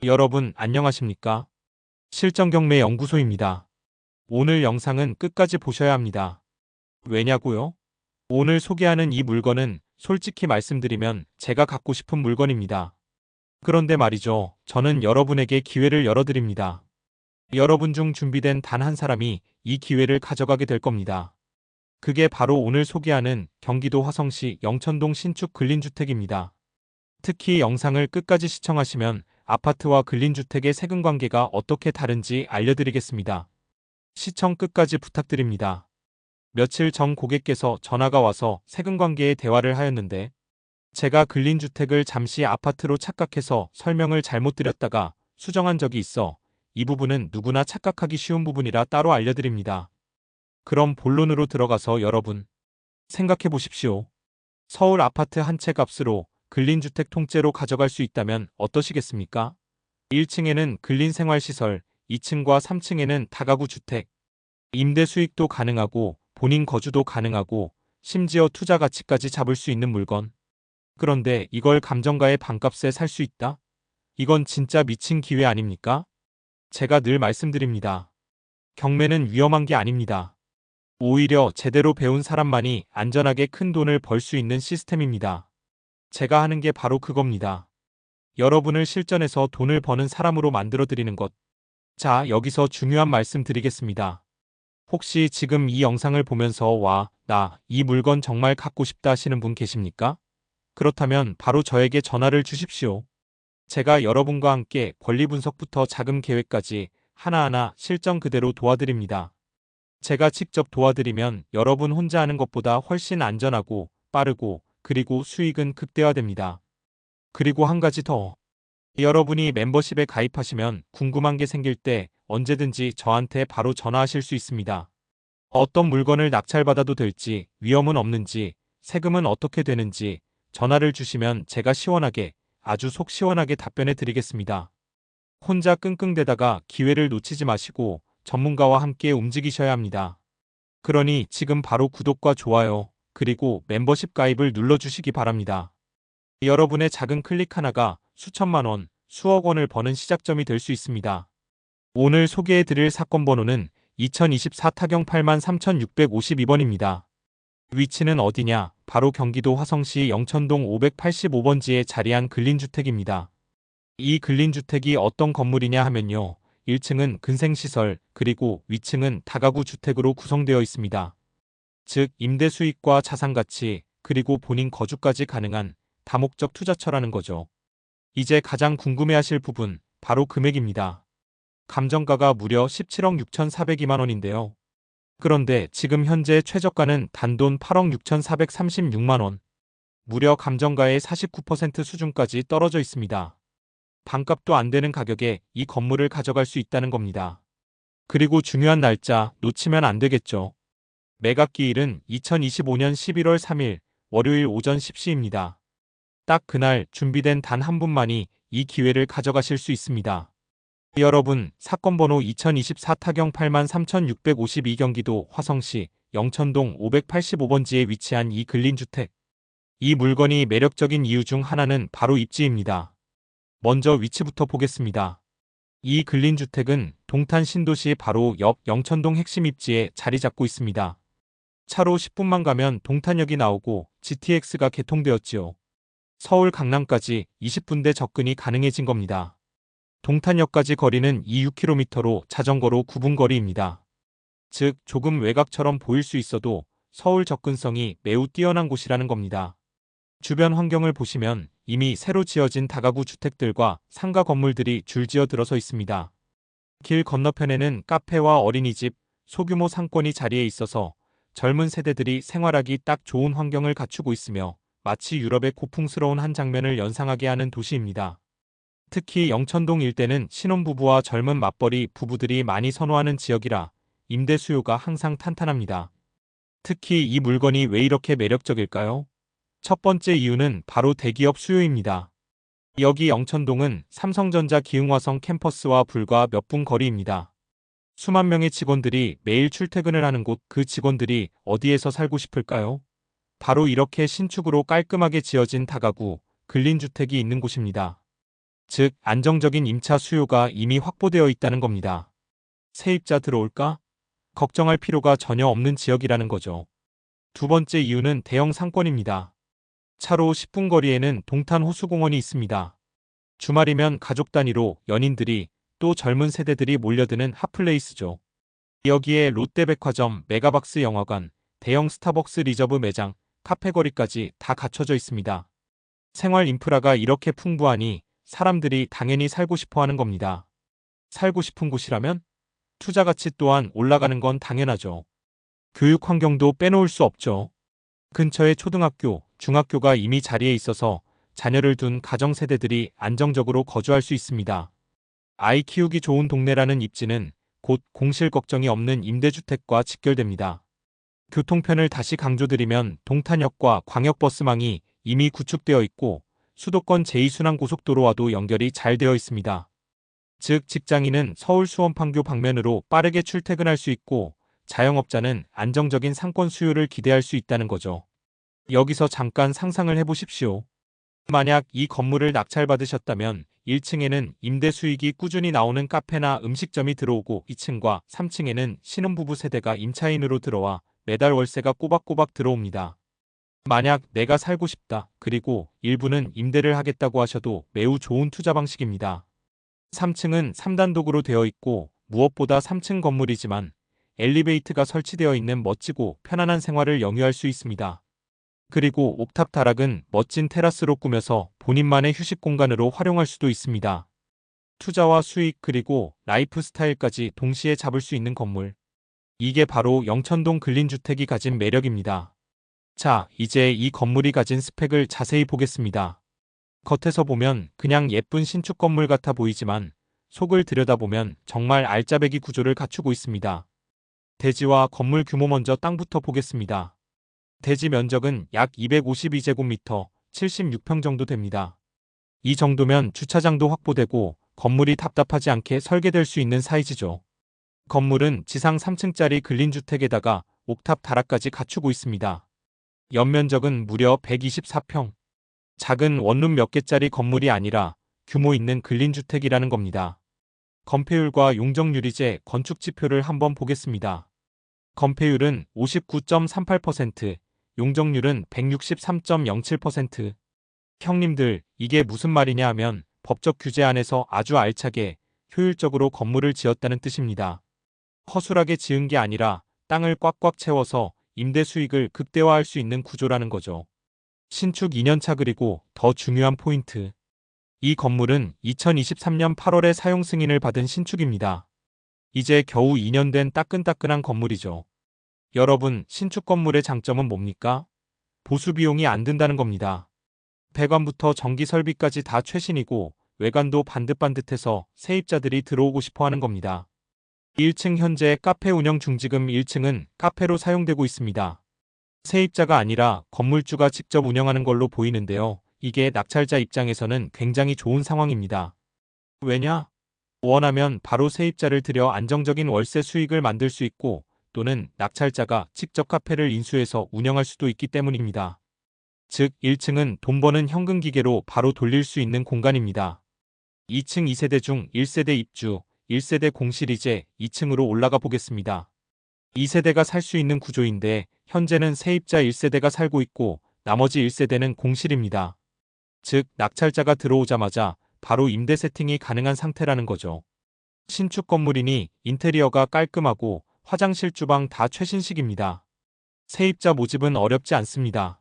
여러분 안녕하십니까? 실전경매 연구소입니다. 오늘 영상은 끝까지 보셔야 합니다. 왜냐고요? 오늘 소개하는 이 물건은 솔직히 말씀드리면 제가 갖고 싶은 물건입니다. 그런데 말이죠. 저는 여러분에게 기회를 열어드립니다. 여러분 중 준비된 단 한 사람이 이 기회를 가져가게 될 겁니다. 그게 바로 오늘 소개하는 경기도 화성시 영천동 신축 근린주택입니다. 특히 영상을 끝까지 시청하시면 아파트와 근린주택의 세금 관계가 어떻게 다른지 알려드리겠습니다. 시청 끝까지 부탁드립니다. 며칠 전 고객께서 전화가 와서 세금 관계에 대화를 하였는데 제가 근린주택을 잠시 아파트로 착각해서 설명을 잘못 드렸다가 수정한 적이 있어 이 부분은 누구나 착각하기 쉬운 부분이라 따로 알려드립니다. 그럼 본론으로 들어가서 여러분 생각해 보십시오. 서울 아파트 한 채 값으로 근린주택 통째로 가져갈 수 있다면 어떠시겠습니까? 1층에는 근린생활시설, 2층과 3층에는 다가구 주택, 임대 수익도 가능하고 본인 거주도 가능하고 심지어 투자 가치까지 잡을 수 있는 물건. 그런데 이걸 감정가의 반값에 살 수 있다? 이건 진짜 미친 기회 아닙니까? 제가 늘 말씀드립니다. 경매는 위험한 게 아닙니다. 오히려 제대로 배운 사람만이 안전하게 큰 돈을 벌 수 있는 시스템입니다. 제가 하는 게 바로 그겁니다. 여러분을 실전에서 돈을 버는 사람으로 만들어드리는 것. 자, 여기서 중요한 말씀 드리겠습니다. 혹시 지금 이 영상을 보면서 나 이 물건 정말 갖고 싶다 하시는 분 계십니까? 그렇다면 바로 저에게 전화를 주십시오. 제가 여러분과 함께 권리 분석부터 자금 계획까지 하나하나 실전 그대로 도와드립니다. 제가 직접 도와드리면 여러분 혼자 하는 것보다 훨씬 안전하고 빠르고 그리고 수익은 극대화됩니다. 그리고 한 가지 더. 여러분이 멤버십에 가입하시면 궁금한 게 생길 때 언제든지 저한테 바로 전화하실 수 있습니다. 어떤 물건을 낙찰받아도 될지, 위험은 없는지, 세금은 어떻게 되는지 전화를 주시면 제가 시원하게, 아주 속 시원하게 답변해 드리겠습니다. 혼자 끙끙대다가 기회를 놓치지 마시고 전문가와 함께 움직이셔야 합니다. 그러니 지금 바로 구독과 좋아요, 그리고 멤버십 가입을 눌러주시기 바랍니다. 여러분의 작은 클릭 하나가 수천만 원, 수억 원을 버는 시작점이 될 수 있습니다. 오늘 소개해드릴 사건 번호는 2024 타경 83,652번입니다. 위치는 어디냐? 바로 경기도 화성시 영천동 585번지에 자리한 근린주택입니다. 이 근린주택이 어떤 건물이냐 하면요. 1층은 근생시설, 그리고 위층은 다가구 주택으로 구성되어 있습니다. 즉, 임대 수익과 자산가치, 그리고 본인 거주까지 가능한 다목적 투자처라는 거죠. 이제 가장 궁금해하실 부분, 바로 금액입니다. 감정가가 무려 17억 6,402만 원인데요. 그런데 지금 현재 최저가는 단돈 8억 6,436만 원. 무려 감정가의 49% 수준까지 떨어져 있습니다. 반값도 안 되는 가격에 이 건물을 가져갈 수 있다는 겁니다. 그리고 중요한 날짜 놓치면 안 되겠죠. 매각기일은 2025년 11월 3일 월요일 오전 10시입니다. 딱 그날 준비된 단 한 분만이 이 기회를 가져가실 수 있습니다. 여러분, 사건 번호 2024 타경 83,652 경기도 화성시 영천동 585번지에 위치한 이 근린주택. 이 물건이 매력적인 이유 중 하나는 바로 입지입니다. 먼저 위치부터 보겠습니다. 이 근린주택은 동탄 신도시 바로 옆 영천동 핵심 입지에 자리 잡고 있습니다. 차로 10분만 가면 동탄역이 나오고 GTX가 개통되었지요. 서울 강남까지 20분대 접근이 가능해진 겁니다. 동탄역까지 거리는 26km로 자전거로 9분 거리입니다. 즉, 조금 외곽처럼 보일 수 있어도 서울 접근성이 매우 뛰어난 곳이라는 겁니다. 주변 환경을 보시면 이미 새로 지어진 다가구 주택들과 상가 건물들이 줄지어 들어서 있습니다. 길 건너편에는 카페와 어린이집, 소규모 상권이 자리해 있어서 젊은 세대들이 생활하기 딱 좋은 환경을 갖추고 있으며 마치 유럽의 고풍스러운 한 장면을 연상하게 하는 도시입니다. 특히 영천동 일대는 신혼부부와 젊은 맞벌이 부부들이 많이 선호하는 지역이라 임대 수요가 항상 탄탄합니다. 특히 이 물건이 왜 이렇게 매력적일까요? 첫 번째 이유는 바로 대기업 수요입니다. 여기 영천동은 삼성전자 기흥화성 캠퍼스와 불과 몇 분 거리입니다. 수만 명의 직원들이 매일 출퇴근을 하는 곳, 그 직원들이 어디에서 살고 싶을까요? 바로 이렇게 신축으로 깔끔하게 지어진 다가구, 근린주택이 있는 곳입니다. 즉, 안정적인 임차 수요가 이미 확보되어 있다는 겁니다. 세입자 들어올까? 걱정할 필요가 전혀 없는 지역이라는 거죠. 두 번째 이유는 대형 상권입니다. 차로 10분 거리에는 동탄 호수공원이 있습니다. 주말이면 가족 단위로 연인들이 또 젊은 세대들이 몰려드는 핫플레이스죠. 여기에 롯데백화점, 메가박스 영화관, 대형 스타벅스 리저브 매장, 카페 거리까지 다 갖춰져 있습니다. 생활 인프라가 이렇게 풍부하니 사람들이 당연히 살고 싶어 하는 겁니다. 살고 싶은 곳이라면 투자 가치 또한 올라가는 건 당연하죠. 교육 환경도 빼놓을 수 없죠. 근처에 초등학교, 중학교가 이미 자리에 있어서 자녀를 둔 가정 세대들이 안정적으로 거주할 수 있습니다. 아이 키우기 좋은 동네라는 입지는 곧 공실 걱정이 없는 임대주택과 직결됩니다. 교통편을 다시 강조드리면 동탄역과 광역버스망이 이미 구축되어 있고 수도권 제2순환고속도로와도 연결이 잘 되어 있습니다. 즉, 직장인은 서울 수원 판교 방면으로 빠르게 출퇴근할 수 있고 자영업자는 안정적인 상권 수요를 기대할 수 있다는 거죠. 여기서 잠깐 상상을 해보십시오. 만약 이 건물을 낙찰받으셨다면 1층에는 임대 수익이 꾸준히 나오는 카페나 음식점이 들어오고 2층과 3층에는 신혼부부 세대가 임차인으로 들어와 매달 월세가 꼬박꼬박 들어옵니다. 만약 내가 살고 싶다, 그리고 일부는 임대를 하겠다고 하셔도 매우 좋은 투자 방식입니다. 3층은 3단독으로 되어 있고 무엇보다 3층 건물이지만 엘리베이터가 설치되어 있는 멋지고 편안한 생활을 영위할 수 있습니다. 그리고 옥탑 다락은 멋진 테라스로 꾸며서 본인만의 휴식 공간으로 활용할 수도 있습니다. 투자와 수익 그리고 라이프 스타일까지 동시에 잡을 수 있는 건물. 이게 바로 영천동 근린주택이 가진 매력입니다. 자, 이제 이 건물이 가진 스펙을 자세히 보겠습니다. 겉에서 보면 그냥 예쁜 신축 건물 같아 보이지만 속을 들여다보면 정말 알짜배기 구조를 갖추고 있습니다. 대지와 건물 규모 먼저 땅부터 보겠습니다. 대지 면적은 약 252제곱미터, 76평 정도 됩니다. 이 정도면 주차장도 확보되고 건물이 답답하지 않게 설계될 수 있는 사이즈죠. 건물은 지상 3층짜리 근린주택에다가 옥탑 다락까지 갖추고 있습니다. 연면적은 무려 124평. 작은 원룸 몇 개짜리 건물이 아니라 규모 있는 근린주택이라는 겁니다. 건폐율과 용적률이제 건축지표를 한번 보겠습니다. 건폐율은 59.38%, 용적률은 163.07%. 형님들, 이게 무슨 말이냐 하면 법적 규제 안에서 아주 알차게 효율적으로 건물을 지었다는 뜻입니다. 허술하게 지은 게 아니라 땅을 꽉꽉 채워서 임대 수익을 극대화할 수 있는 구조라는 거죠. 신축 2년차 그리고 더 중요한 포인트. 이 건물은 2023년 8월에 사용 승인을 받은 신축입니다. 이제 겨우 2년 된 따끈따끈한 건물이죠. 여러분, 신축 건물의 장점은 뭡니까? 보수 비용이 안 든다는 겁니다. 배관부터 전기 설비까지 다 최신이고 외관도 반듯반듯해서 세입자들이 들어오고 싶어 하는 겁니다. 1층 현재 카페 운영 중. 지금 1층은 카페로 사용되고 있습니다. 세입자가 아니라 건물주가 직접 운영하는 걸로 보이는데요. 이게 낙찰자 입장에서는 굉장히 좋은 상황입니다. 왜냐? 원하면 바로 세입자를 들여 안정적인 월세 수익을 만들 수 있고 또는 낙찰자가 직접 카페를 인수해서 운영할 수도 있기 때문입니다. 즉 1층은 돈 버는 현금 기계로 바로 돌릴 수 있는 공간입니다. 2층 2세대 중 1세대 입주, 1세대 공실. 이제 2층으로 올라가 보겠습니다. 2세대가 살 수 있는 구조인데 현재는 세입자 1세대가 살고 있고 나머지 1세대는 공실입니다. 즉 낙찰자가 들어오자마자 바로 임대 세팅이 가능한 상태라는 거죠. 신축 건물이니 인테리어가 깔끔하고 화장실 주방 다 최신식입니다. 세입자 모집은 어렵지 않습니다.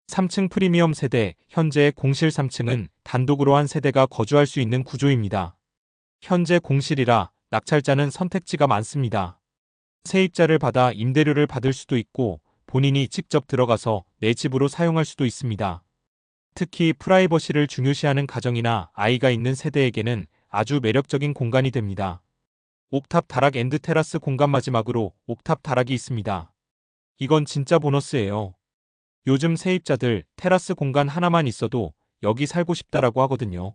3층 프리미엄 세대, 현재 공실 3층은 단독으로 한 세대가 거주할 수 있는 구조입니다. 현재 공실이라 낙찰자는 선택지가 많습니다. 세입자를 받아 임대료를 받을 수도 있고 본인이 직접 들어가서 내 집으로 사용할 수도 있습니다. 특히 프라이버시를 중요시하는 가정이나 아이가 있는 세대에게는 아주 매력적인 공간이 됩니다. 옥탑 다락 앤드 테라스 공간. 마지막으로 옥탑 다락이 있습니다. 이건 진짜 보너스예요. 요즘 세입자들 테라스 공간 하나만 있어도 여기 살고 싶다라고 하거든요.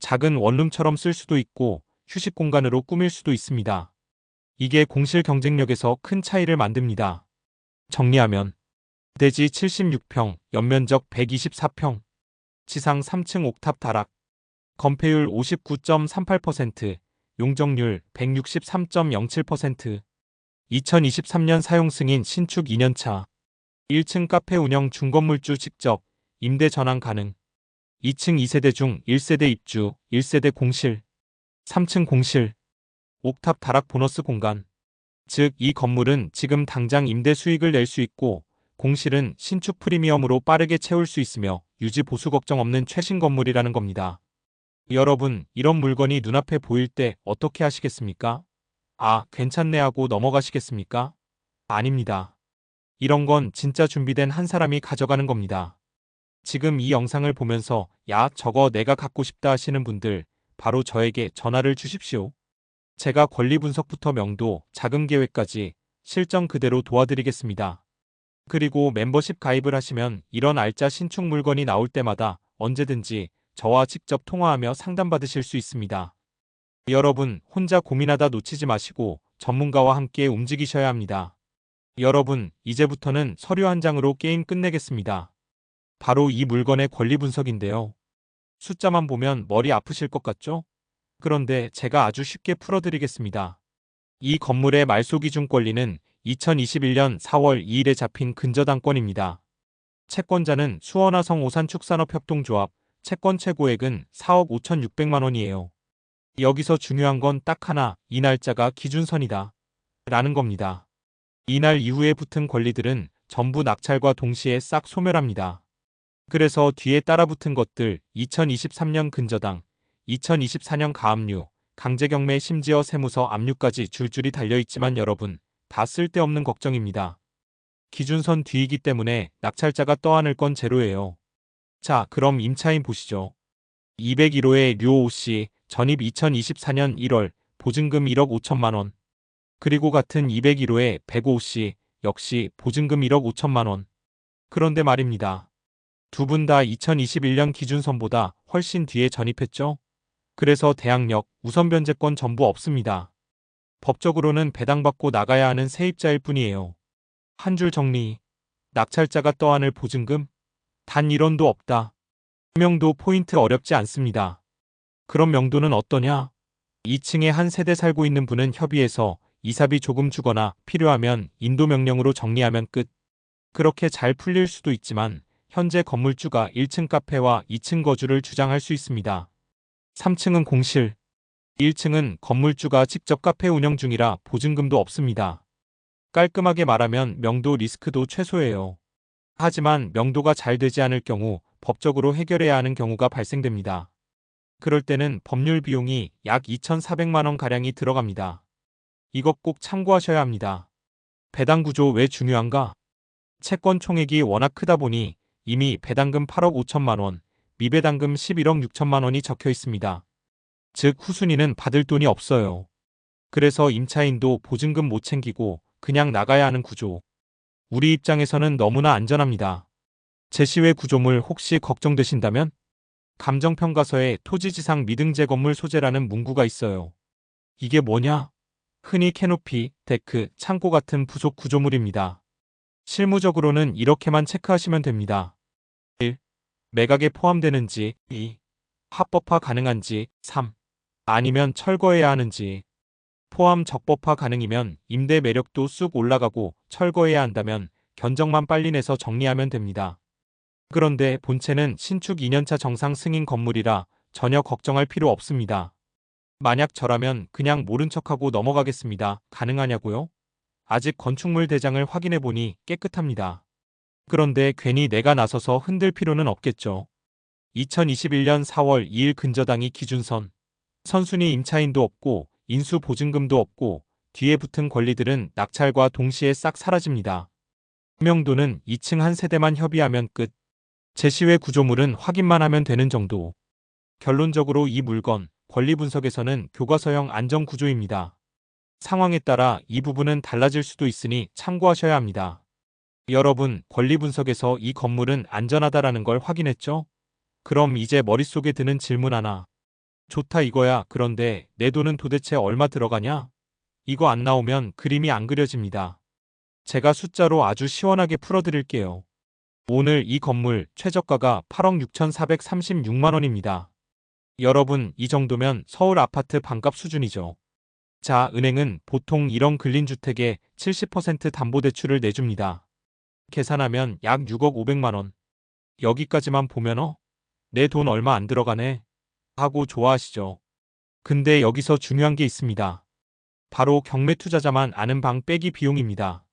작은 원룸처럼 쓸 수도 있고 휴식 공간으로 꾸밀 수도 있습니다. 이게 공실 경쟁력에서 큰 차이를 만듭니다. 정리하면 대지 76평, 연면적 124평, 지상 3층 옥탑 다락, 건폐율 59.38%, 용적률 163.07%. 2023년 사용 승인 신축 2년차. 1층 카페 운영 중건물주 직접 임대 전환 가능. 2층 2세대 중 1세대 입주, 1세대 공실. 3층 공실. 옥탑 다락 보너스 공간. 즉, 이 건물은 지금 당장 임대 수익을 낼 수 있고 공실은 신축 프리미엄으로 빠르게 채울 수 있으며 유지 보수 걱정 없는 최신 건물이라는 겁니다. 여러분, 이런 물건이 눈앞에 보일 때 어떻게 하시겠습니까? 아, 괜찮네 하고 넘어가시겠습니까? 아닙니다. 이런 건 진짜 준비된 한 사람이 가져가는 겁니다. 지금 이 영상을 보면서 야, 저거 내가 갖고 싶다 하시는 분들 바로 저에게 전화를 주십시오. 제가 권리 분석부터 명도, 자금 계획까지 실정 그대로 도와드리겠습니다. 그리고 멤버십 가입을 하시면 이런 알짜 신축 물건이 나올 때마다 언제든지 저와 직접 통화하며 상담받으실 수 있습니다. 여러분, 혼자 고민하다 놓치지 마시고 전문가와 함께 움직이셔야 합니다. 여러분, 이제부터는 서류 한 장으로 게임 끝내겠습니다. 바로 이 물건의 권리 분석인데요. 숫자만 보면 머리 아프실 것 같죠? 그런데 제가 아주 쉽게 풀어드리겠습니다. 이 건물의 말소 기준 권리는 2021년 4월 2일에 잡힌 근저당권입니다. 채권자는 수원화성 오산축산업협동조합, 채권 최고액은 4억 5,600만 원이에요. 여기서 중요한 건 딱 하나, 이 날짜가 기준선이다 라는 겁니다. 이날 이후에 붙은 권리들은 전부 낙찰과 동시에 싹 소멸합니다. 그래서 뒤에 따라붙은 것들 2023년 근저당, 2024년 가압류, 강제경매 심지어 세무서 압류까지 줄줄이 달려있지만 여러분, 다 쓸데없는 걱정입니다. 기준선 뒤이기 때문에 낙찰자가 떠안을 건 제로예요. 자, 그럼 임차인 보시죠. 201호의 류오씨, 전입 2024년 1월, 보증금 1억 5천만 원. 그리고 같은 201호의 105씨, 역시 보증금 1억 5천만 원. 그런데 말입니다. 두 분 다 2021년 기준선보다 훨씬 뒤에 전입했죠? 그래서 대항력, 우선 변제권 전부 없습니다. 법적으로는 배당받고 나가야 하는 세입자일 뿐이에요. 한 줄 정리. 낙찰자가 떠안을 보증금? 단 1원도 없다. 명도 포인트 어렵지 않습니다. 그럼 명도는 어떠냐? 2층에 한 세대 살고 있는 분은 협의해서 이사비 조금 주거나 필요하면 인도명령으로 정리하면 끝. 그렇게 잘 풀릴 수도 있지만 현재 건물주가 1층 카페와 2층 거주를 주장할 수 있습니다. 3층은 공실. 1층은 건물주가 직접 카페 운영 중이라 보증금도 없습니다. 깔끔하게 말하면 명도 리스크도 최소예요. 하지만 명도가 잘 되지 않을 경우 법적으로 해결해야 하는 경우가 발생됩니다. 그럴 때는 법률 비용이 약 2,400만 원가량이 들어갑니다. 이것 꼭 참고하셔야 합니다. 배당 구조 왜 중요한가? 채권 총액이 워낙 크다 보니 이미 배당금 8억 5천만 원, 미배당금 11억 6천만 원이 적혀 있습니다. 즉 후순위는 받을 돈이 없어요. 그래서 임차인도 보증금 못 챙기고 그냥 나가야 하는 구조. 우리 입장에서는 너무나 안전합니다. 제시외 구조물 혹시 걱정되신다면 감정평가서에 토지지상 미등재 건물 소재라는 문구가 있어요. 이게 뭐냐? 흔히 캐노피, 데크, 창고 같은 부속 구조물입니다. 실무적으로는 이렇게만 체크하시면 됩니다. 1. 매각에 포함되는지. 2. 합법화 가능한지. 3. 아니면 철거해야 하는지. 포함 적법화 가능이면 임대 매력도 쑥 올라가고 철거해야 한다면 견적만 빨리 내서 정리하면 됩니다. 그런데 본체는 신축 2년차 정상 승인 건물이라 전혀 걱정할 필요 없습니다. 만약 저라면 그냥 모른 척하고 넘어가겠습니다. 가능하냐고요? 아직 건축물 대장을 확인해보니 깨끗합니다. 그런데 괜히 내가 나서서 흔들 필요는 없겠죠. 2021년 4월 2일 근저당이 기준선. 선순위 임차인도 없고 인수 보증금도 없고 뒤에 붙은 권리들은 낙찰과 동시에 싹 사라집니다. 명도는 2층 한 세대만 협의하면 끝. 제시외 구조물은 확인만 하면 되는 정도. 결론적으로 이 물건, 권리 분석에서는 교과서형 안전 구조입니다. 상황에 따라 이 부분은 달라질 수도 있으니 참고하셔야 합니다. 여러분, 권리 분석에서 이 건물은 안전하다라는 걸 확인했죠? 그럼 이제 머릿속에 드는 질문 하나. 좋다 이거야. 그런데 내 돈은 도대체 얼마 들어가냐? 이거 안 나오면 그림이 안 그려집니다. 제가 숫자로 아주 시원하게 풀어드릴게요. 오늘 이 건물 최저가가 8억 6,436만 원입니다. 여러분, 이 정도면 서울 아파트 반값 수준이죠. 자, 은행은 보통 이런 근린주택에 70% 담보대출을 내줍니다. 계산하면 약 6억 500만 원. 여기까지만 보면 내 돈 얼마 안 들어가네 하고 좋아하시죠. 근데 여기서 중요한 게 있습니다. 바로 경매 투자자만 아는 방 빼기 비용입니다.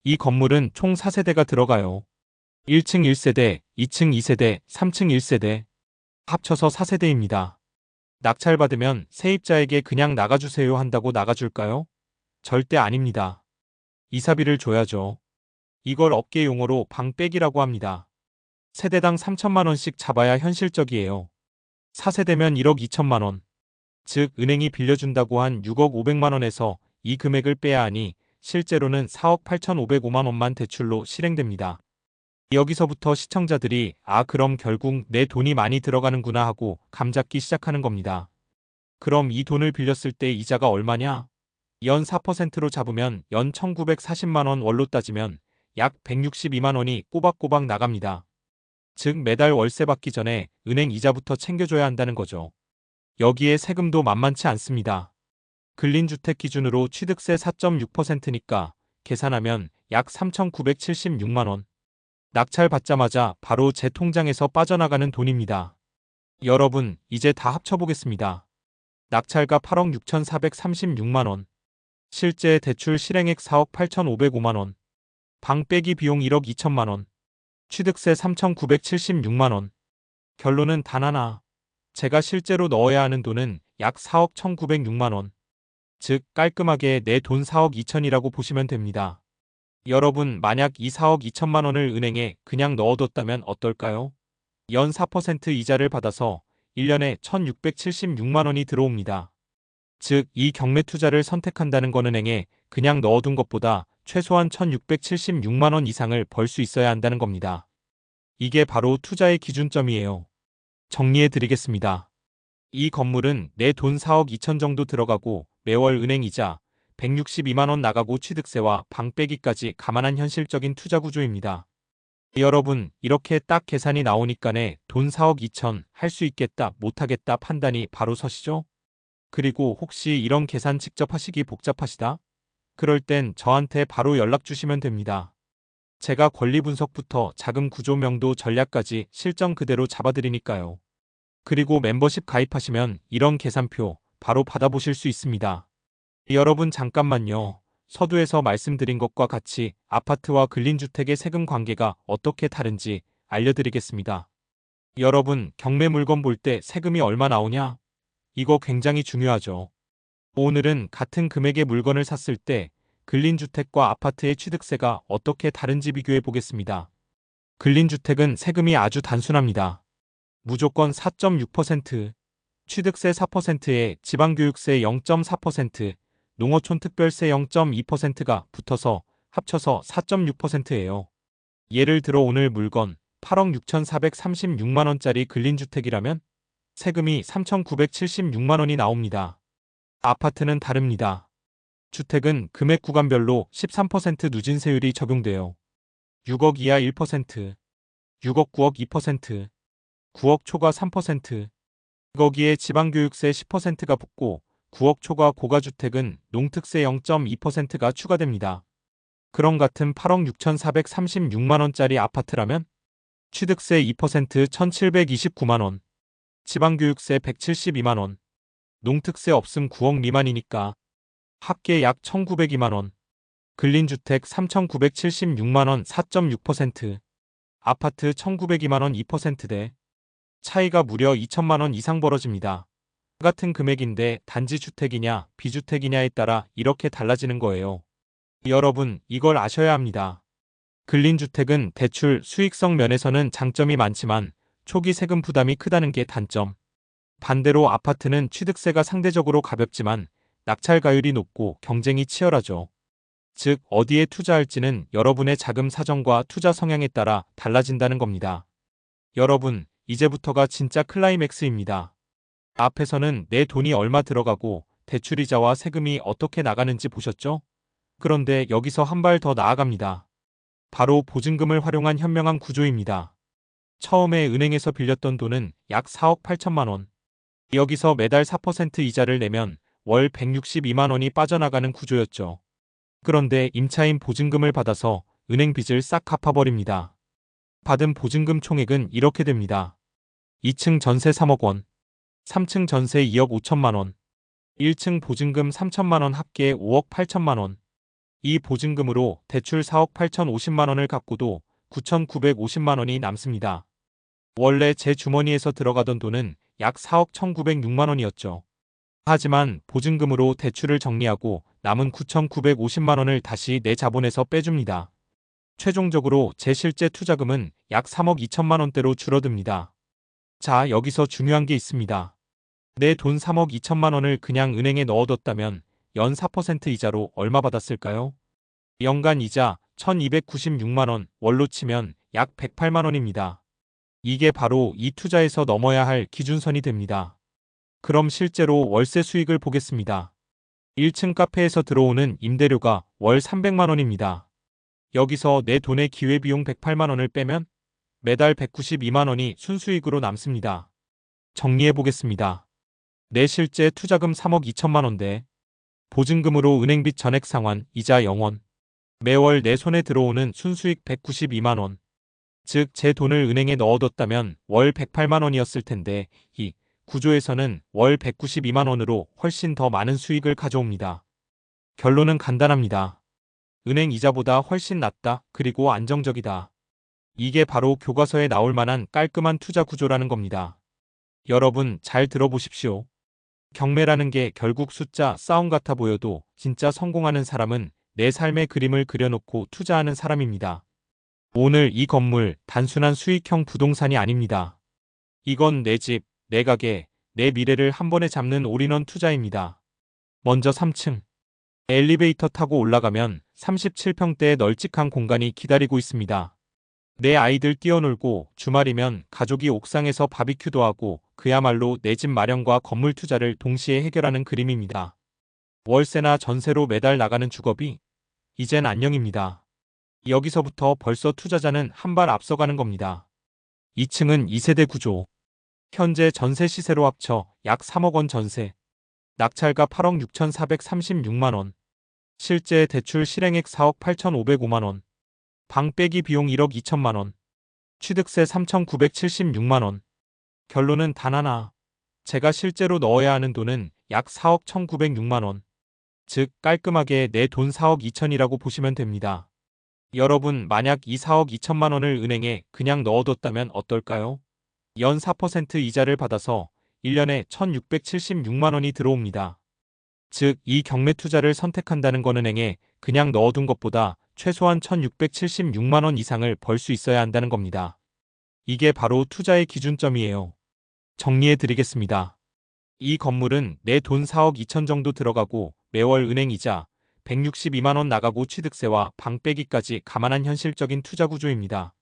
이 건물은 총 4세대가 들어가요. 1층 1세대, 2층 2세대, 3층 1세대. 합쳐서 4세대입니다. 낙찰받으면 세입자에게 그냥 나가주세요 한다고 나가줄까요? 절대 아닙니다. 이사비를 줘야죠. 이걸 업계 용어로 방 빼기라고 합니다. 세대당 3천만 원씩 잡아야 현실적이에요. 4세대면 1억 2천만 원. 즉 은행이 빌려준다고 한 6억 500만 원에서 이 금액을 빼야 하니 실제로는 4억 8,505만 원만 대출로 실행됩니다. 여기서부터 시청자들이 그럼 결국 내 돈이 많이 들어가는구나 하고 감잡기 시작하는 겁니다. 그럼 이 돈을 빌렸을 때 이자가 얼마냐? 연 4%로 잡으면 연 1,940만 원, 월로 따지면 약 162만 원이 꼬박꼬박 나갑니다. 즉 매달 월세 받기 전에 은행 이자부터 챙겨줘야 한다는 거죠. 여기에 세금도 만만치 않습니다. 근린주택 기준으로 취득세 4.6%니까 계산하면 약 3,976만 원. 낙찰 받자마자 바로 제 통장에서 빠져나가는 돈입니다. 여러분, 이제 다 합쳐보겠습니다. 낙찰가 8억 6,436만 원. 실제 대출 실행액 4억 8,505만 원. 방 빼기 비용 1억 2천만 원. 취득세 3,976만 원. 결론은 단 하나. 제가 실제로 넣어야 하는 돈은 약 4억 1,906만 원. 즉 깔끔하게 내 돈 4억 2천이라고 보시면 됩니다. 여러분, 만약 이 4억 2천만 원을 은행에 그냥 넣어뒀다면 어떨까요? 연 4% 이자를 받아서 1년에 1,676만 원이 들어옵니다. 즉 이 경매 투자를 선택한다는 건 은행에 그냥 넣어둔 것보다 최소한 1,676만 원 이상을 벌 수 있어야 한다는 겁니다. 이게 바로 투자의 기준점이에요. 정리해 드리겠습니다. 이 건물은 내 돈 4억 2천 정도 들어가고 매월 은행이자 162만 원 나가고 취득세와 방 빼기까지 감안한 현실적인 투자 구조입니다. 여러분, 이렇게 딱 계산이 나오니까네 돈 4억 2천 할 수 있겠다 못하겠다 판단이 바로 서시죠? 그리고 혹시 이런 계산 직접 하시기 복잡하시다? 그럴 땐 저한테 바로 연락 주시면 됩니다. 제가 권리 분석부터 자금 구조 명도 전략까지 실정 그대로 잡아드리니까요. 그리고 멤버십 가입하시면 이런 계산표 바로 받아보실 수 있습니다. 여러분 잠깐만요. 서두에서 말씀드린 것과 같이 아파트와 근린주택의 세금 관계가 어떻게 다른지 알려드리겠습니다. 여러분, 경매 물건 볼 때 세금이 얼마 나오냐? 이거 굉장히 중요하죠. 오늘은 같은 금액의 물건을 샀을 때 근린주택과 아파트의 취득세가 어떻게 다른지 비교해 보겠습니다. 근린주택은 세금이 아주 단순합니다. 무조건 4.6%, 취득세 4%에 지방교육세 0.4%, 농어촌특별세 0.2%가 붙어서 합쳐서 4.6%예요. 예를 들어 오늘 물건 8억 6,436만 원짜리 근린주택이라면 세금이 3,976만 원이 나옵니다. 아파트는 다릅니다. 주택은 금액 구간별로 13% 누진세율이 적용돼요. 6억 이하 1%, 6억 9억 2%, 9억 초과 3%, 거기에 지방교육세 10%가 붙고 9억 초과 고가주택은 농특세 0.2%가 추가됩니다. 그럼 같은 8억 6,436만 원짜리 아파트라면 취득세 2% 1,729만 원, 지방교육세 172만 원, 농특세 없음 9억 미만이니까 합계 약 1,902만 원, 근린주택 3,976만 원 4.6%, 아파트 1,902만 원 2%대, 차이가 무려 2천만 원 이상 벌어집니다. 같은 금액인데 단지 주택이냐 비주택이냐에 따라 이렇게 달라지는 거예요. 여러분, 이걸 아셔야 합니다. 근린주택은 대출 수익성 면에서는 장점이 많지만 초기 세금 부담이 크다는 게 단점. 반대로 아파트는 취득세가 상대적으로 가볍지만 낙찰가율이 높고 경쟁이 치열하죠. 즉 어디에 투자할지는 여러분의 자금 사정과 투자 성향에 따라 달라진다는 겁니다. 여러분, 이제부터가 진짜 클라이맥스입니다. 앞에서는 내 돈이 얼마 들어가고 대출이자와 세금이 어떻게 나가는지 보셨죠? 그런데 여기서 한 발 더 나아갑니다. 바로 보증금을 활용한 현명한 구조입니다. 처음에 은행에서 빌렸던 돈은 약 4억 8천만 원. 여기서 매달 4% 이자를 내면 월 162만 원이 빠져나가는 구조였죠. 그런데 임차인 보증금을 받아서 은행 빚을 싹 갚아버립니다. 받은 보증금 총액은 이렇게 됩니다. 2층 전세 3억 원, 3층 전세 2억 5천만 원, 1층 보증금 3천만 원 합계 5억 8천만 원. 이 보증금으로 대출 4억 8천50만 원을 갚고도 9,950만 원이 남습니다. 원래 제 주머니에서 들어가던 돈은 약 4억 1,906만 원이었죠. 하지만 보증금으로 대출을 정리하고 남은 9,950만 원을 다시 내 자본에서 빼줍니다. 최종적으로 제 실제 투자금은 약 3억 2천만 원대로 줄어듭니다. 자, 여기서 중요한 게 있습니다. 내 돈 3억 2천만 원을 그냥 은행에 넣어뒀다면 연 4% 이자로 얼마 받았을까요? 연간 이자 1,296만 원, 월로 치면 약 108만 원입니다. 이게 바로 이 투자에서 넘어야 할 기준선이 됩니다. 그럼 실제로 월세 수익을 보겠습니다. 1층 카페에서 들어오는 임대료가 월 300만 원입니다. 여기서 내 돈의 기회비용 108만 원을 빼면 매달 192만 원이 순수익으로 남습니다. 정리해 보겠습니다. 내 실제 투자금 3억 2천만 원대, 보증금으로 은행빚 전액 상환, 이자 0원, 매월 내 손에 들어오는 순수익 192만 원. 즉, 제 돈을 은행에 넣어뒀다면 월 108만 원이었을 텐데 이 구조에서는 월 192만 원으로 훨씬 더 많은 수익을 가져옵니다. 결론은 간단합니다. 은행 이자보다 훨씬 낫다, 그리고 안정적이다. 이게 바로 교과서에 나올 만한 깔끔한 투자 구조라는 겁니다. 여러분 잘 들어보십시오. 경매라는 게 결국 숫자 싸움 같아 보여도 진짜 성공하는 사람은 내 삶의 그림을 그려놓고 투자하는 사람입니다. 오늘 이 건물 단순한 수익형 부동산이 아닙니다. 이건 내 집, 내 가게, 내 미래를 한 번에 잡는 올인원 투자입니다. 먼저 3층. 엘리베이터 타고 올라가면 37평대의 널찍한 공간이 기다리고 있습니다. 내 아이들 뛰어놀고 주말이면 가족이 옥상에서 바비큐도 하고 그야말로 내 집 마련과 건물 투자를 동시에 해결하는 그림입니다. 월세나 전세로 매달 나가는 주거비? 이젠 안녕입니다. 여기서부터 벌써 투자자는 한 발 앞서가는 겁니다. 2층은 2세대 구조. 현재 전세 시세로 합쳐 약 3억 원 전세. 낙찰가 8억 6,436만 원. 실제 대출 실행액 4억 8,505만 원. 방 빼기 비용 1억 2천만 원. 취득세 3,976만 원. 결론은 단 하나. 제가 실제로 넣어야 하는 돈은 약 4억 1,906만 원. 즉 깔끔하게 내 돈 4억 2천이라고 보시면 됩니다. 여러분 만약 이 4억 2천만 원을 은행에 그냥 넣어뒀다면 어떨까요? 연 4% 이자를 받아서 1년에 1,676만 원이 들어옵니다. 즉 이 경매 투자를 선택한다는 건 은행에 그냥 넣어둔 것보다 최소한 1,676만 원 이상을 벌 수 있어야 한다는 겁니다. 이게 바로 투자의 기준점이에요. 정리해 드리겠습니다. 이 건물은 내 돈 4억 2천 정도 들어가고 매월 은행 이자 162만 원 나가고 취득세와 방 빼기까지 감안한 현실적인 투자 구조입니다.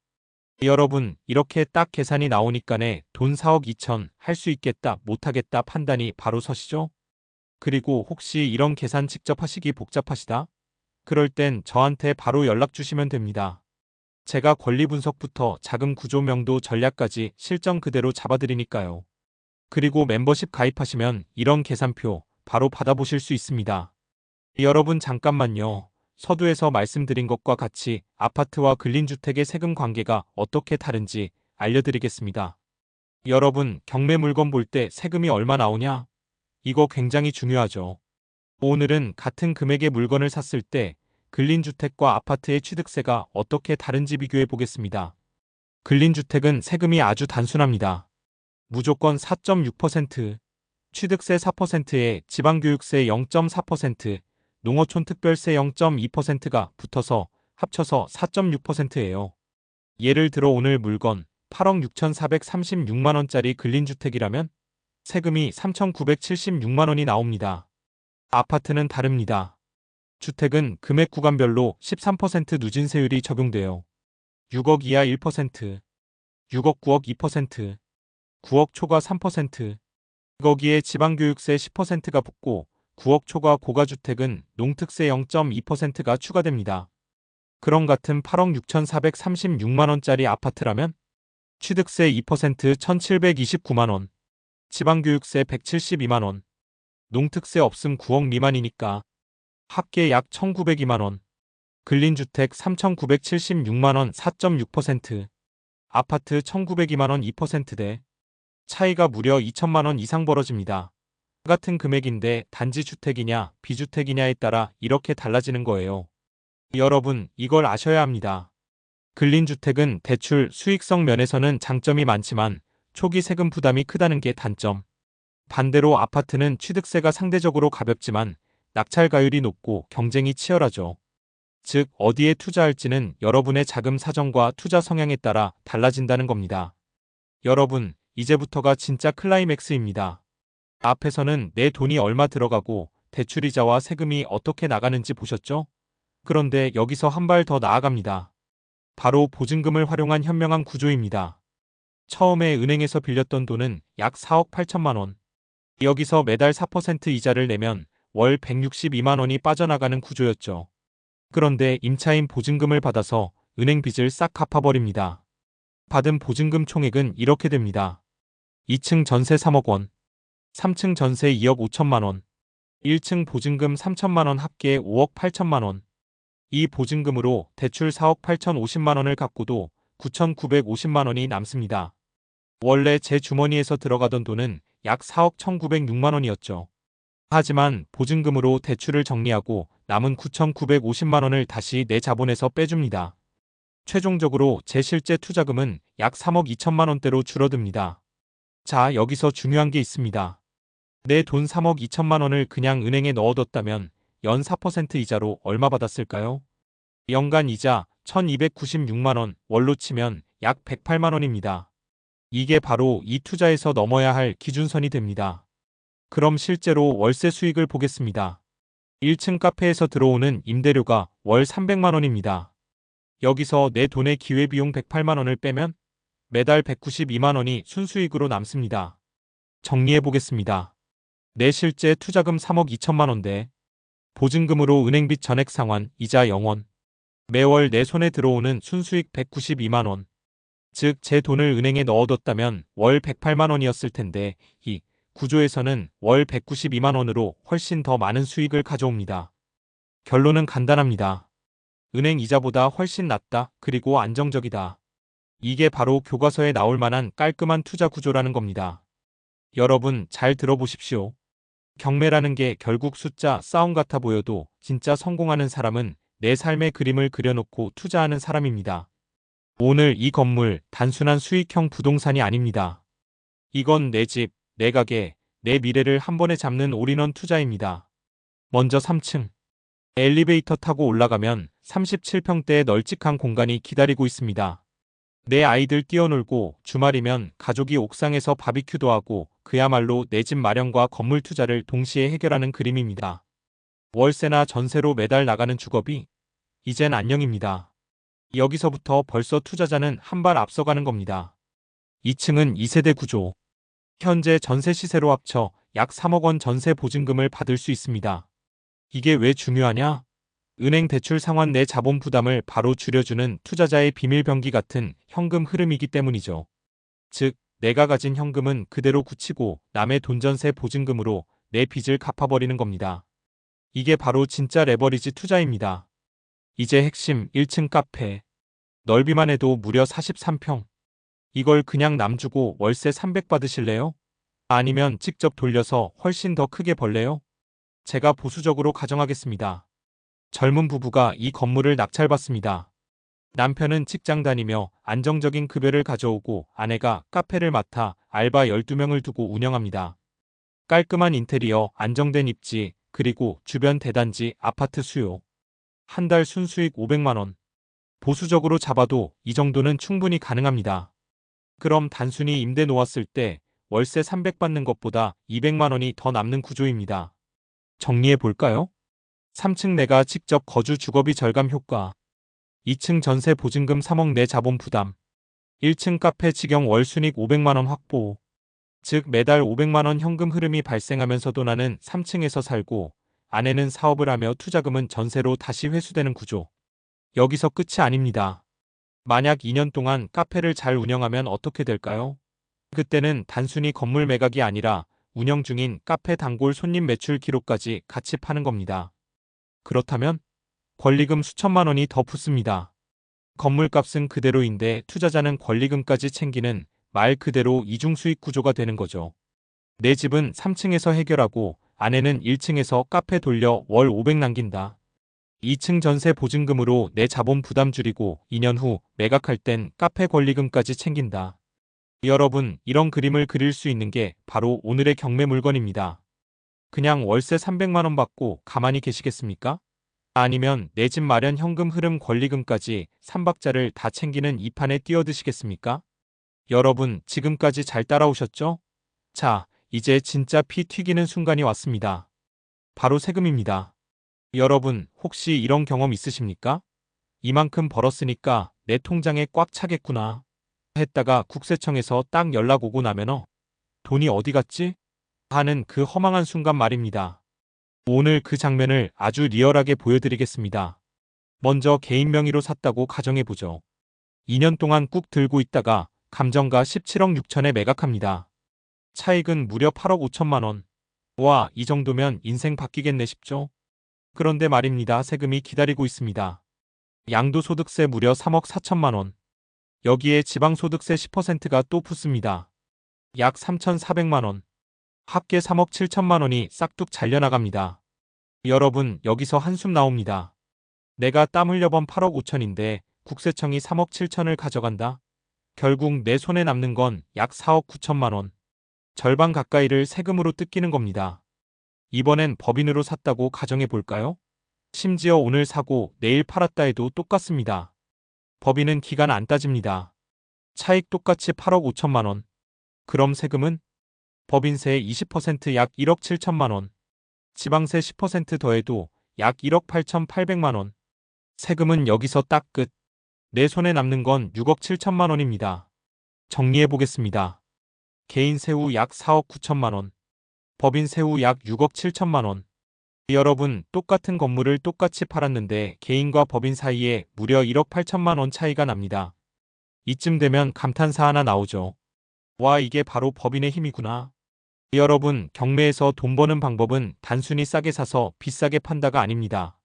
여러분 이렇게 딱 계산이 나오니까네 돈 4억 2천 할 수 있겠다 못하겠다 판단이 바로 서시죠? 그리고 혹시 이런 계산 직접 하시기 복잡하시다? 그럴 땐 저한테 바로 연락 주시면 됩니다. 제가 권리 분석부터 자금 구조 명도 전략까지 실전 그대로 잡아드리니까요. 그리고 멤버십 가입하시면 이런 계산표 바로 받아보실 수 있습니다. 여러분 잠깐만요. 서두에서 말씀드린 것과 같이 아파트와 근린주택의 세금 관계가 어떻게 다른지 알려드리겠습니다. 여러분 경매 물건 볼 때 세금이 얼마 나오냐? 이거 굉장히 중요하죠. 오늘은 같은 금액의 물건을 샀을 때 근린주택과 아파트의 취득세가 어떻게 다른지 비교해 보겠습니다. 근린주택은 세금이 아주 단순합니다. 무조건 4.6%, 취득세 4%에 지방교육세 0.4%, 농어촌 특별세 0.2%가 붙어서 합쳐서 4.6%예요. 예를 들어 오늘 물건 8억 6,436만 원짜리 근린주택이라면 세금이 3,976만 원이 나옵니다. 아파트는 다릅니다. 주택은 금액 구간별로 13% 누진세율이 적용돼요. 6억 이하 1%, 6억 9억 2%, 9억 초과 3%, 거기에 지방교육세 10%가 붙고 9억 초과 고가주택은 농특세 0.2%가 추가됩니다. 그럼 같은 8억 6,436만 원짜리 아파트라면 취득세 2% 1,729만 원, 지방교육세 172만 원. 농특세 없음 9억 미만이니까 합계 약 1,902만 원. 근린주택 3,976만 원 4.6%. 아파트 1,902만 원 2%대. 차이가 무려 2천만 원 이상 벌어집니다. 같은 금액인데 단지 주택이냐 비주택이냐에 따라 이렇게 달라지는 거예요. 여러분, 이걸 아셔야 합니다. 근린주택은 대출 수익성 면에서는 장점이 많지만 초기 세금 부담이 크다는 게 단점. 반대로 아파트는 취득세가 상대적으로 가볍지만 낙찰가율이 높고 경쟁이 치열하죠. 즉, 어디에 투자할지는 여러분의 자금 사정과 투자 성향에 따라 달라진다는 겁니다. 여러분, 이제부터가 진짜 클라이맥스입니다. 앞에서는 내 돈이 얼마 들어가고 대출이자와 세금이 어떻게 나가는지 보셨죠? 그런데 여기서 한 발 더 나아갑니다. 바로 보증금을 활용한 현명한 구조입니다. 처음에 은행에서 빌렸던 돈은 약 4억 8천만 원. 여기서 매달 4% 이자를 내면 월 162만 원이 빠져나가는 구조였죠. 그런데 임차인 보증금을 받아서 은행 빚을 싹 갚아버립니다. 받은 보증금 총액은 이렇게 됩니다. 2층 전세 3억 원, 3층 전세 2억 5천만 원, 1층 보증금 3천만 원 합계 5억 8천만 원. 이 보증금으로 대출 4억 8천50만 원을 갚고도 9,950만 원이 남습니다. 원래 제 주머니에서 들어가던 돈은 약 4억 1,906만 원이었죠. 하지만 보증금으로 대출을 정리하고 남은 9,950만 원을 다시 내 자본에서 빼줍니다. 최종적으로 제 실제 투자금은 약 3억 2천만 원대로 줄어듭니다. 자, 여기서 중요한 게 있습니다. 내 돈 3억 2천만 원을 그냥 은행에 넣어뒀다면 연 4% 이자로 얼마 받았을까요? 연간 이자 1,296만 원, 월로 치면 약 108만 원입니다. 이게 바로 이 투자에서 넘어야 할 기준선이 됩니다. 그럼 실제로 월세 수익을 보겠습니다. 1층 카페에서 들어오는 임대료가 월 300만 원입니다. 여기서 내 돈의 기회비용 108만 원을 빼면 매달 192만 원이 순수익으로 남습니다. 정리해 보겠습니다. 내 실제 투자금 3억 2천만 원대, 보증금으로 은행빚 전액 상환, 이자 0원, 매월 내 손에 들어오는 순수익 192만 원. 즉, 제 돈을 은행에 넣어뒀다면 월 108만 원이었을 텐데 이 구조에서는 월 192만 원으로 훨씬 더 많은 수익을 가져옵니다. 결론은 간단합니다. 은행 이자보다 훨씬 낫다, 그리고 안정적이다. 이게 바로 교과서에 나올 만한 깔끔한 투자 구조라는 겁니다. 여러분, 잘 들어보십시오. 경매라는 게 결국 숫자 싸움 같아 보여도 진짜 성공하는 사람은 내 삶의 그림을 그려놓고 투자하는 사람입니다. 오늘 이 건물 단순한 수익형 부동산이 아닙니다. 이건 내 집, 내 가게, 내 미래를 한 번에 잡는 올인원 투자입니다. 먼저 3층. 엘리베이터 타고 올라가면 37평대의 널찍한 공간이 기다리고 있습니다. 내 아이들 뛰어놀고 주말이면 가족이 옥상에서 바비큐도 하고 그야말로 내 집 마련과 건물 투자를 동시에 해결하는 그림입니다. 월세나 전세로 매달 나가는 주거비? 이젠 안녕입니다. 여기서부터 벌써 투자자는 한 발 앞서가는 겁니다. 2층은 2세대 구조. 현재 전세 시세로 합쳐 약 3억 원 전세 보증금을 받을 수 있습니다. 이게 왜 중요하냐? 은행 대출 상환 내 자본 부담을 바로 줄여주는 투자자의 비밀병기 같은 현금 흐름이기 때문이죠. 즉, 내가 가진 현금은 그대로 굳히고 남의 돈전세 보증금으로 내 빚을 갚아버리는 겁니다. 이게 바로 진짜 레버리지 투자입니다. 이제 핵심 1층 카페. 넓이만 해도 무려 43평. 이걸 그냥 남 주고 월세 300 받으실래요? 아니면 직접 돌려서 훨씬 더 크게 벌래요? 제가 보수적으로 가정하겠습니다. 젊은 부부가 이 건물을 낙찰받습니다. 남편은 직장 다니며 안정적인 급여를 가져오고 아내가 카페를 맡아 알바 12명을 두고 운영합니다. 깔끔한 인테리어, 안정된 입지, 그리고 주변 대단지, 아파트 수요. 한 달 순수익 500만 원. 보수적으로 잡아도 이 정도는 충분히 가능합니다. 그럼 단순히 임대 놓았을 때 월세 300 받는 것보다 200만 원이 더 남는 구조입니다. 정리해 볼까요? 3층 내가 직접 거주 주거비 절감 효과. 2층 전세 보증금 3억 내 자본 부담. 1층 카페 직영 월 순익 500만 원 확보. 즉 매달 500만 원 현금 흐름이 발생하면서도 나는 3층에서 살고 아내는 사업을 하며 투자금은 전세로 다시 회수되는 구조. 여기서 끝이 아닙니다. 만약 2년 동안 카페를 잘 운영하면 어떻게 될까요? 그때는 단순히 건물 매각이 아니라 운영 중인 카페 단골 손님 매출 기록까지 같이 파는 겁니다. 그렇다면 권리금 수천만 원이 더 붙습니다. 건물값은 그대로인데 투자자는 권리금까지 챙기는 말 그대로 이중 수익 구조가 되는 거죠. 내 집은 3층에서 해결하고 아내는 1층에서 카페 돌려 월 500 남긴다. 2층 전세 보증금으로 내 자본 부담 줄이고 2년 후 매각할 땐 카페 권리금까지 챙긴다. 여러분, 이런 그림을 그릴 수 있는 게 바로 오늘의 경매 물건입니다. 그냥 월세 300만 원 받고 가만히 계시겠습니까? 아니면 내 집 마련 현금 흐름 권리금까지 3박자를 다 챙기는 이 판에 뛰어드시겠습니까? 여러분, 지금까지 잘 따라오셨죠? 자, 이제 진짜 피 튀기는 순간이 왔습니다. 바로 세금입니다. 여러분, 혹시 이런 경험 있으십니까? 이만큼 벌었으니까 내 통장에 꽉 차겠구나 했다가 국세청에서 딱 연락 오고 나면 돈이 어디 갔지? 하는 그 허망한 순간 말입니다. 오늘 그 장면을 아주 리얼하게 보여드리겠습니다. 먼저 개인 명의로 샀다고 가정해보죠. 2년 동안 꾹 들고 있다가 감정가 17억 6천에 매각합니다. 차익은 무려 8억 5천만 원. 와, 이 정도면 인생 바뀌겠네 싶죠? 그런데 말입니다. 세금이 기다리고 있습니다. 양도소득세 무려 3억 4천만 원. 여기에 지방소득세 10%가 또 붙습니다. 약 3,400만 원. 합계 3억 7천만 원이 싹둑 잘려나갑니다. 여러분, 여기서 한숨 나옵니다. 내가 땀 흘려 번 8억 5천인데 국세청이 3억 7천을 가져간다? 결국 내 손에 남는 건 약 4억 9천만 원. 절반 가까이를 세금으로 뜯기는 겁니다. 이번엔 법인으로 샀다고 가정해 볼까요? 심지어 오늘 사고 내일 팔았다 해도 똑같습니다. 법인은 기간 안 따집니다. 차익 똑같이 8억 5천만 원. 그럼 세금은? 법인세 20%약 1억 7천만 원. 지방세 10% 더해도 약 1억 8,800만 원. 세금은 여기서 딱 끝. 내 손에 남는 건 6억 7천만 원입니다. 정리해 보겠습니다. 개인 세후 약 4억 9천만 원. 법인 세후 약 6억 7천만 원. 여러분, 똑같은 건물을 똑같이 팔았는데 개인과 법인 사이에 무려 1억 8천만 원 차이가 납니다. 이쯤 되면 감탄사 하나 나오죠. 와, 이게 바로 법인의 힘이구나. 여러분, 경매에서 돈 버는 방법은 단순히 싸게 사서 비싸게 판다가 아닙니다.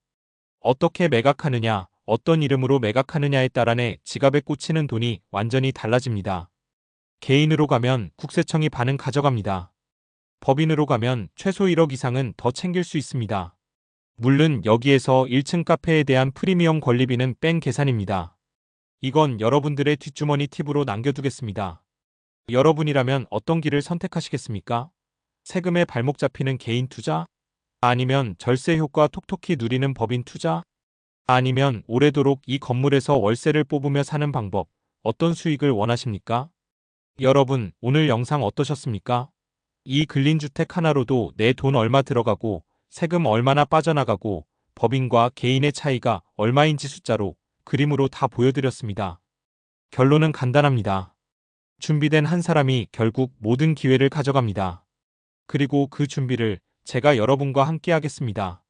어떻게 매각하느냐, 어떤 이름으로 매각하느냐에 따라 내 지갑에 꽂히는 돈이 완전히 달라집니다. 개인으로 가면 국세청이 반은 가져갑니다. 법인으로 가면 최소 1억 이상은 더 챙길 수 있습니다. 물론 여기에서 1층 카페에 대한 프리미엄 권리비는 뺀 계산입니다. 이건 여러분들의 뒷주머니 팁으로 남겨두겠습니다. 여러분이라면 어떤 길을 선택하시겠습니까? 세금에 발목 잡히는 개인 투자? 아니면 절세 효과 톡톡히 누리는 법인 투자? 아니면 오래도록 이 건물에서 월세를 뽑으며 사는 방법, 어떤 수익을 원하십니까? 여러분, 오늘 영상 어떠셨습니까? 이 근린주택 하나로도 내 돈 얼마 들어가고 세금 얼마나 빠져나가고 법인과 개인의 차이가 얼마인지 숫자로 그림으로 다 보여드렸습니다. 결론은 간단합니다. 준비된 한 사람이 결국 모든 기회를 가져갑니다. 그리고 그 준비를 제가 여러분과 함께 하겠습니다.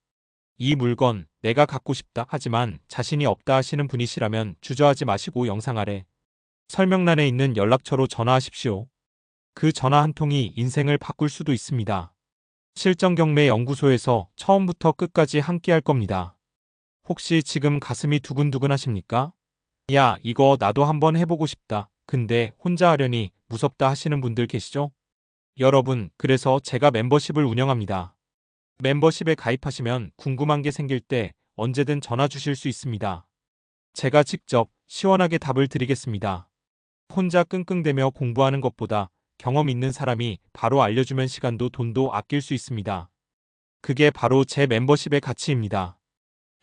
이 물건 내가 갖고 싶다 하지만 자신이 없다 하시는 분이시라면 주저하지 마시고 영상 아래 설명란에 있는 연락처로 전화하십시오. 그 전화 한 통이 인생을 바꿀 수도 있습니다. 실전경매 연구소에서 처음부터 끝까지 함께 할 겁니다. 혹시 지금 가슴이 두근두근 하십니까? 야, 이거 나도 한번 해보고 싶다. 근데 혼자 하려니 무섭다 하시는 분들 계시죠? 여러분, 그래서 제가 멤버십을 운영합니다. 멤버십에 가입하시면 궁금한 게 생길 때 언제든 전화 주실 수 있습니다. 제가 직접 시원하게 답을 드리겠습니다. 혼자 끙끙대며 공부하는 것보다 경험 있는 사람이 바로 알려주면 시간도 돈도 아낄 수 있습니다. 그게 바로 제 멤버십의 가치입니다.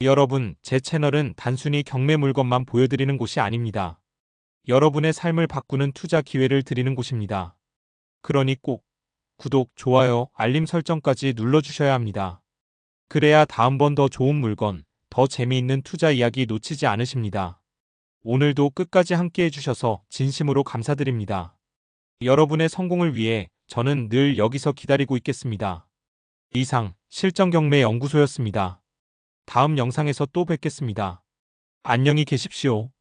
여러분, 제 채널은 단순히 경매 물건만 보여드리는 곳이 아닙니다. 여러분의 삶을 바꾸는 투자 기회를 드리는 곳입니다. 그러니 꼭 구독, 좋아요, 알림 설정까지 눌러주셔야 합니다. 그래야 다음번 더 좋은 물건, 더 재미있는 투자 이야기 놓치지 않으십니다. 오늘도 끝까지 함께 해주셔서 진심으로 감사드립니다. 여러분의 성공을 위해 저는 늘 여기서 기다리고 있겠습니다. 이상 실전경매연구소였습니다. 다음 영상에서 또 뵙겠습니다. 안녕히 계십시오.